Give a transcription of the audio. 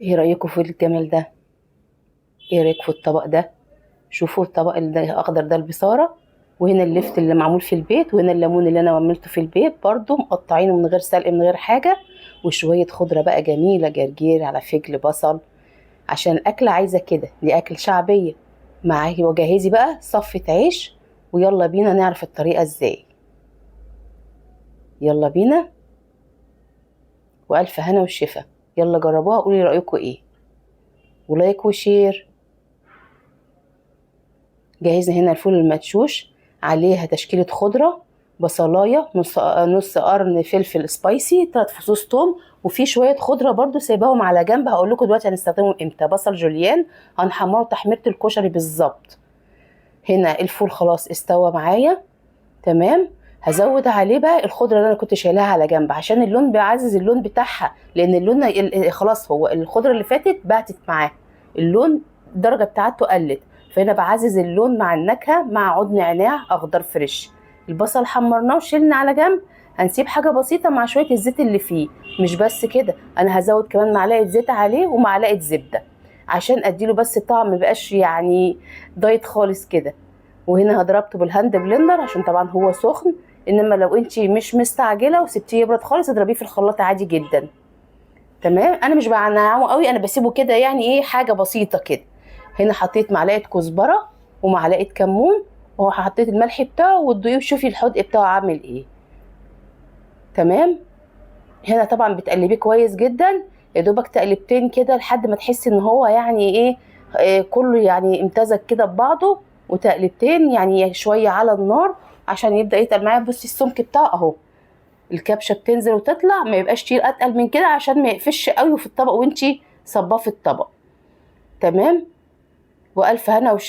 ايه رأيكم في الجمال ده؟ ايه رأيك في الطبق ده؟ شوفوا الطبق اللي اخضر ده البصارة، وهنا اللفت اللي معمول في البيت، وهنا الليمون اللي انا عملته في البيت برضو مقطعينه من غير سلق من غير حاجة، وشوية خضرة بقى جميلة، جرجير على فجل بصل. عشان الاكلة عايزة كده، دي اكل شعبية. معاكي وجهزي بقى صفة عيش، ويلا بينا نعرف الطريقة ازاي. يلا بينا، والف هنا والشفا. يلا جربوها قولي رأيكم ايه، ولايك وشير. جهزنا هنا الفول المدشوش، عليها تشكيلة خضرة، بصلاية، نص قرن فلفل سبايسي، 3 فصوص توم، وفي شوية خضرة برضو سايباهم على جنب، هقول لكم دلوقتي هنستخدمهم امتى. بصل جوليان هنحمره تحميرة الكشري بالظبط. هنا الفول خلاص استوى معايا، تمام. هزود عليه بقى الخضرة اللي انا كنت شايلاها على جنب، عشان اللون بيعزز اللون بتاعها، لان اللون خلاص هو الخضرة اللي فاتت باتت معاه، اللون الدرجة بتاعته قلت، فهنا بعزز اللون مع النكهة مع عود نعناع اخضر فريش. البصل حمرناه وشيلنا على جنب، هنسيب حاجة بسيطة مع شوية الزيت اللي فيه. مش بس كده، انا هزود كمان معلقة زيت عليه ومعلقة زبدة، عشان اديله بس طعم مبقاش يعني دايت خالص كده. وهنا هضربته بالهاند بلندر عشان طبعا هو سخن، انما لو انت مش مستعجله وسبتيه يبرد خالص اضربيه في الخلاط عادي جدا. تمام، انا مش بنعمه قوي، انا بسيبه كده يعني ايه حاجه بسيطه كده. هنا حطيت معلقه كزبره ومعلقه كمون، وحطيت الملح بتاعه والدقيق، وشوفي الحدق بتاعه عامل ايه. تمام. هنا طبعا بتقلبيه كويس جدا، يا دوبك تقلبتين كده لحد ما تحسي ان هو يعني ايه، كله يعني امتزج كده ببعضه، وتقلبتين يعني شويه على النار عشان يبدا يتقل معايا. بصي السمك بتاعه اهو، الكبشه بتنزل وتطلع، ما يبقاش تقيل اتقل من كده عشان ما يقفش قوي في الطبق وانتي صباه في الطبق. تمام، والف هنا وشفا.